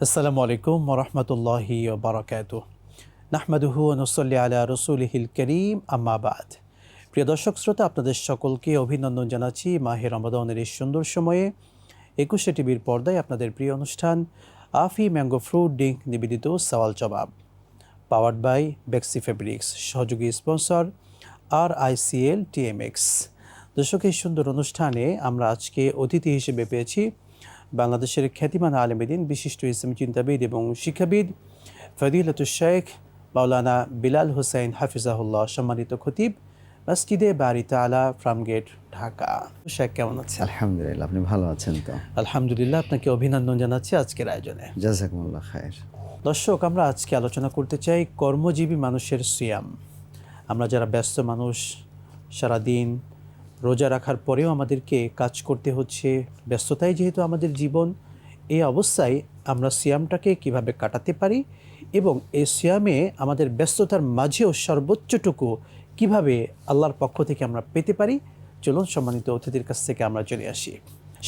আসসালামু আলাইকুম ওরহমতুল্লাহি বারাকাতুহ। নাহমাদুহু ওয়া নুসাল্লি আলা রাসূলিহিল কারীম, আম্মা বাদ। প্রিয় দর্শক শ্রোতা, আপনাদের সকলকে অভিনন্দন জানাচ্ছি মাহে রমাদানের এই সুন্দর সময়ে। ২১শে টিভির পর্দায় আপনাদের প্রিয় অনুষ্ঠান আফি ম্যাঙ্গো ফ্রুট ড্রিঙ্ক নিবেদিত সওয়াল জবাব, পাওয়ার্ড বাই বেক্সি ফেব্রিক্স, সহযোগী স্পন্সর RICL TMX। দর্শক, এই সুন্দর অনুষ্ঠানে আমরা আজকে অতিথি হিসেবে পেয়েছি বাংলাদেশের খ্যাতিমান আলেম-এ-দ্বীন, বিশিষ্ট ইসলামী চিন্তাবিদ এবং শিক্ষাবিদ ফদিলাতুশ শেখ মাওলানা বিলাল হোসেন হাফিজাহুল্লাহ, সম্মানিত খতিব, মসজিদে বারি তাআলা, ফার্মগেট, ঢাকা। শেখ, কেমন আছেন? আলহামদুলিল্লাহ, আপনি ভালো আছেন তো? আলহামদুলিল্লাহ, আপনাকে অভিনন্দন জানাচ্ছি আজকের আয়োজনে। জাযাকুমুল্লাহ খায়ের। দর্শক, আমরা আজকে আলোচনা করতে চাই কর্মজীবী মানুষের সিয়াম। আমরা যারা ব্যস্ত মানুষ, সারাদিন রোজা রাখার পরেও আমাদেরকে কাজ করতে হচ্ছে, ব্যস্ততাই যেহেতু আমাদের জীবন, এই অবস্থায় আমরা সিয়ামটাকে কিভাবে কাটাতে পারি এবং এই সিয়ামে আমাদের ব্যস্ততার মাঝেও সর্বোচ্চটুকু কিভাবে আল্লাহর পক্ষ থেকে আমরা পেতে পারি, চলুন সম্মানিত অতিথির কাছ থেকে আমরা চলে আসি।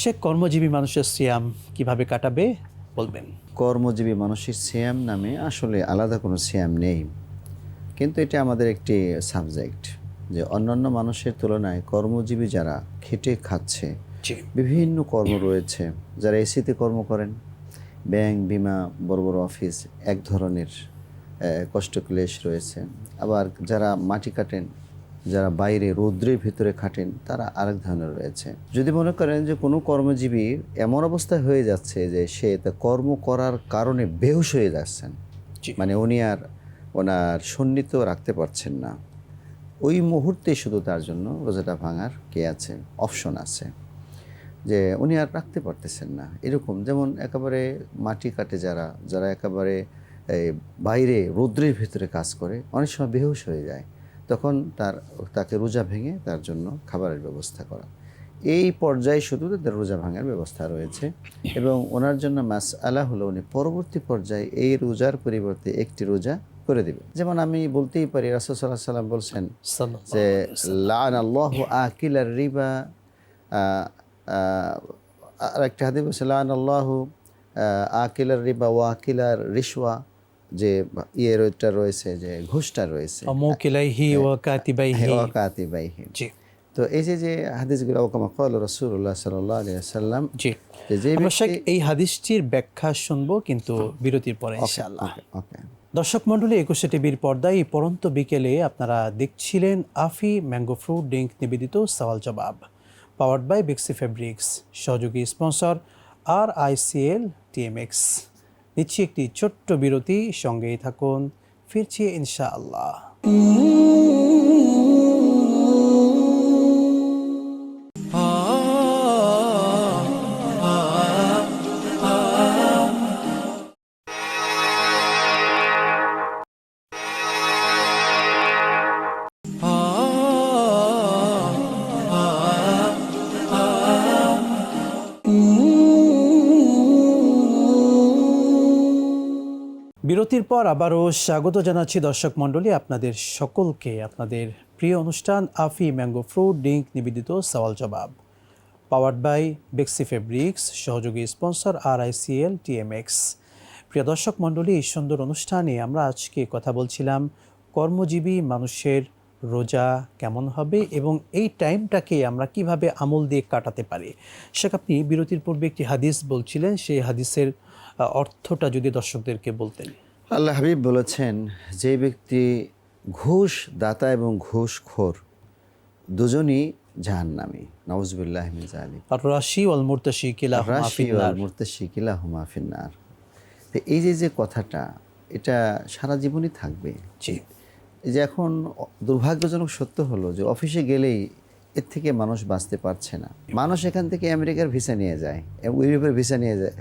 সে কর্মজীবী মানুষের সিয়াম কিভাবে কাটাবে বলবেন? কর্মজীবী মানুষের সিয়াম নামে আসলে আলাদা কোনো সিয়াম নেই, কিন্তু এটা আমাদের একটি সাবজেক্ট যে অন্যান্য মানুষের তুলনায় কর্মজীবী যারা খেটে খাচ্ছে, বিভিন্ন কর্ম রয়েছে। যারা এসিতে কর্ম করেন, ব্যাংক, বিমা, বড় বড় অফিস, এক ধরনের কষ্টক্লেশ রয়েছে। আবার যারা মাটি কাটেন, যারা বাইরে রৌদ্রের ভিতরে খাটেন, তারা আরেক ধরনের রয়েছে। যদি মনে করেন যে কোনো কর্মজীবী এমন অবস্থায় হয়ে যাচ্ছে যে সে তা কর্ম করার কারণে বেহুশ হয়ে যাচ্ছেন, মানে উনি আর ওনার সন্নিধ্য রাখতে পারছেন না, ওই মুহূর্তে শুধু তার জন্য রোজাটা ভাঙার কে আছে, অপশন আছে, যে উনি আর রাখতে পারতেছেন না। এরকম যেমন একেবারে মাটি কাটে যারা একেবারে বাইরে রৌদ্রের ভিতরে কাজ করে, অনেক সময় বেহুশ হয়ে যায়, তখন তাকে রোজা ভেঙে তার জন্য খাবারের ব্যবস্থা করা, এই পর্যায়ে শুধু তাদের রোজা ভাঙার ব্যবস্থা রয়েছে। এবং ওনার জন্য মাসআলা হলো উনি পরবর্তী পর্যায়ে এই রোজার পরিবর্তে একটি রোজা করে দেবে। যেমন আমি বলতেই পারি, রাসূল সাল্লাল্লাহু আলাইহি ওয়াসাল্লাম বলছেন যে লাআনাল্লাহু আকিলার রিবা, আর একটা হাদিস বলছে লাআনাল্লাহু আকিলার রিবা ওয়া আকিলার রিশওয়া, যে ইয়েটা রয়েছে, যে ঘুষটা রয়েছে, মুকিলাইহি ওয়া কাতিবাইহি। জি। তো এই যে হাদিসগুলো ওকামা ক্বাল রাসূলুল্লাহ সাল্লাল্লাহু আলাইহি ওয়াসাল্লাম। জি, আমরা এই হাদিসটির ব্যাখ্যা শুনবো কিন্তু বিরতির পরে ইনশাআল্লাহ। ওকে দর্শক মণ্ডলী, ২১শে টিভির পর্দায় পরন্ত বিকেলে আপনারা দেখছিলেন আফি ম্যাঙ্গো ফ্রুট ড্রিঙ্ক নিবেদিত সওয়াল জবাব, পাওয়ার্ড বাই বেক্সি ফেব্রিক্স, সহযোগী স্পন্সর RICL TMX। নিচ্ছি একটি ছোট্ট বিরতি, সঙ্গেই থাকুন, ফিরছি ইনশাআল্লাহ। বিরতির পর আবারও স্বাগত জানাচ্ছি দর্শক মণ্ডলী আপনাদের সকলকে আপনাদের প্রিয় অনুষ্ঠান আফি ম্যাঙ্গো ফ্রুট ড্রিঙ্ক নিবেদিত সওয়াল জবাব, পাওয়ার্ড বাই বেক্সি ফেব্রিক্স, সহযোগী স্পন্সর RICL TMX। প্রিয় দর্শক মণ্ডলী, এই সুন্দর অনুষ্ঠানে আমরা আজকে কথা বলছিলাম কর্মজীবী মানুষের রোজা কেমন হবে এবং এই টাইমটাকে আমরা কিভাবে আমল দিয়ে কাটাতে পারি। শেখ, আপনি বিরতির পূর্বে একটি হাদিস বলছিলেন, সেই হাদিসের অর্থটা যদি দর্শকদেরকে বলতেন। আল্লাহ হাবিব বলেছেন, যে ব্যক্তি ঘুষ দাতা এবং ঘুষখোর দুজনই জাহান্নামী, নাউযুবিল্লাহি মিন যালিক। আর-রাশি ওয়াল মুরতাশি কিলাহুমা ফিন্নার। তো এই যে কথাটা, এটা সারা জীবনই থাকবে। জি। এই যে এখন দুর্ভাগ্যজনক সত্য হলো যে অফিসে গেলেই এর থেকে মানুষ বাঁচতে পারছে না। মানুষ এখান থেকে আমেরিকার ভিসা নিয়ে যায়, ইউরোপের ভিসা নিয়ে যায়,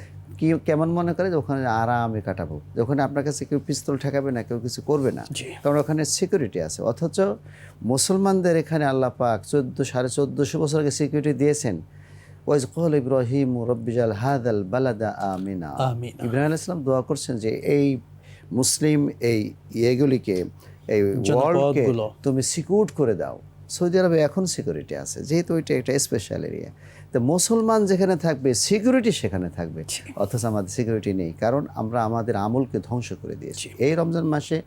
কেমন মনে করে যে ওখানে আরামে কাটাবো, ওখানে আপনার কাছে কেউ পিস্তল ঠেকাবে না, কেউ কিছু করবে না, কারণ ওখানে সিকিউরিটি আছে। অথচ মুসলমানদের এখানে আল্লাহ পাক 1450 বছর আগে সিকিউরিটি দিয়েছেন। ওয়াইজ ক্বালা ইব্রাহিম রব্বিজাল হাযাল বালাদা আমিনা। ইব্রাহিম আলাইহিস সালাম দোয়া করছেন যে এই মুসলিম এই ইয়েগুলিকে, এই ওয়ার্ল্ডকে তুমি সিকিউর করে দাও। সৌদি আরবে এখন সিকিউরিটি আছে, যেহেতু ওইটা একটা স্পেশাল এরিয়া। তো তো মুসলমান যেখানে থাকবে সিকিউরিটি সেখানে থাকবে, অথচ আমাদের সিকিউরিটি নেই, কারণ আমরা আমাদের আমলকে ধ্বংস করে দিয়েছি। এই রমজান মাসে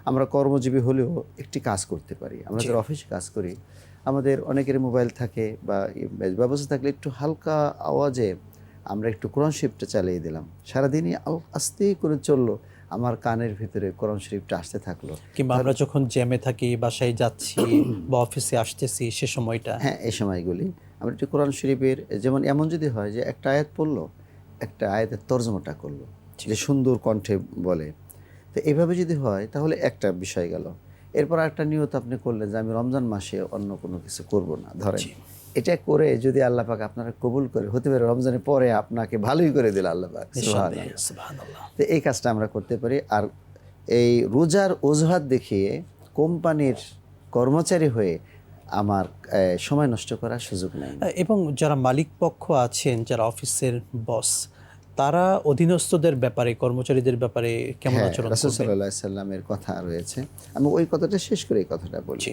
আমরা কর্মজীবী হলেও একটি কাজ করতে পারি। আমরা যারা অফিসে কাজ করি, আমাদের অনেকের মোবাইল থাকে বা ব্যবস্থা থাকলে একটু হালকা আওয়াজে আমরা একটু কোরআন শরীফটা চালিয়ে দিলাম, সারাদিনই আস্তে করে চললো, আমার কানের ভিতরে কোরআন শরীফটা আসতে থাকলো। কিংবা আমরা যখন জ্যামে থাকি, বাসায় যাচ্ছি বা অফিসে আসতেছি, সে সময়টা, হ্যাঁ, এই সময়গুলি আমরা একটু কোরআন শরীফের, যেমন এমন যদি হয় যে একটা আয়াত পড়লো, একটা আয়াতের তর্জমাটা করলো, যে সুন্দর কণ্ঠে বলে, তো এইভাবে যদি হয় তাহলে একটা বিষয় গেল। এরপর একটা নিয়ত আপনি করলেন যে আমি রমজান মাসে অন্য কোনো কিছু করব না, ধরেন এটা করে যদি আল্লাহ পাক আপনারা কবুল করে, হতে পারে রমজানের পরে আপনাকে ভালোই করে দিল আল্লাহ পাক, সুবহানাল্লাহ। তো এই কাজটা আমরা করতে পারি। আর এই রোজার অজুহাত দেখিয়ে কোম্পানির কর্মচারী হয়ে আমার সময় নষ্ট করার সুযোগ নেই। এবং যারা মালিক পক্ষ আছেন, যারা অফিসের বস, তারা অধীনস্থদের ব্যাপারে, কর্মচারীদের ব্যাপারে কেমন আচরণ করবেন? রাসূল সাল্লাল্লাহু আলাইহি সাল্লামের কথা রয়েছে। আমি ওই কথাটা শেষ করে এই কথাটা বলছি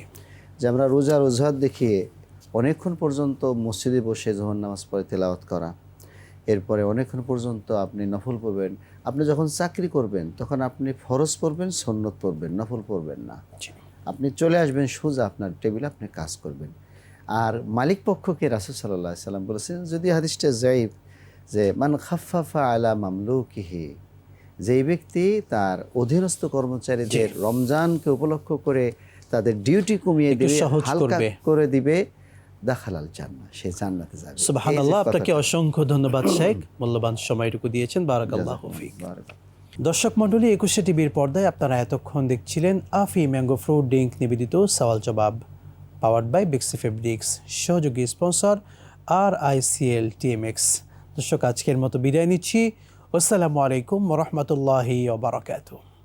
যে আমরা রোজার অজুহাত দেখিয়ে অনেকক্ষণ পর্যন্ত মসজিদে বসে যোহর নামাজ পড়ে তেলাওয়াত করা, এরপরে অনেকক্ষণ পর্যন্ত আপনি নফল পড়বেন। আপনি যখন চাকরি করবেন তখন আপনি ফরজ পড়বেন, সুন্নত পড়বেন, নফল পড়বেন না। আপনি চলে আসবেন সোজা আপনার টেবিলে, আপনি কাজ করবেন। আর মালিক পক্ষকে রাসূল সাল্লাল্লাহু আলাইহি সাল্লাম বলেছেন, যদি হাদিসটা যায়িফ, যে মান খাফফাফা আলা মামলুকিহি, যেই ব্যক্তি তার অধীনস্থ কর্মচারীদের রমজানকে উপলক্ষ করে তাদের ডিউটি কমিয়ে দিবে, হালকা করে দিবে, দাখালাল জান্নাহ, সে জান্নাতে যাবে। সুবহানাল্লাহ। আপনাকে অসংখ্য ধন্যবাদ শেখ, মূল্যবান সময়টুকু দিয়েছেন, বারাকাল্লাহু ফিক। দর্শক মণ্ডলী, 21 টিভির পর্দায় আপনারা এতক্ষণ দেখছিলেন আফি ম্যাঙ্গো ফ্রুট ড্রিঙ্ক নিবেদিত সওয়াল জবাব, পাওয়ার্ড বাই বিক্সি ফেব্রিক্স, সহযোগী স্পন্সর RICL TMX। দর্শক, আজকের মতো বিদায় নিচ্ছি। আসসালামু আলাইকুম ওয়া রাহমাতুল্লাহি ওয়া বারাকাতুহু।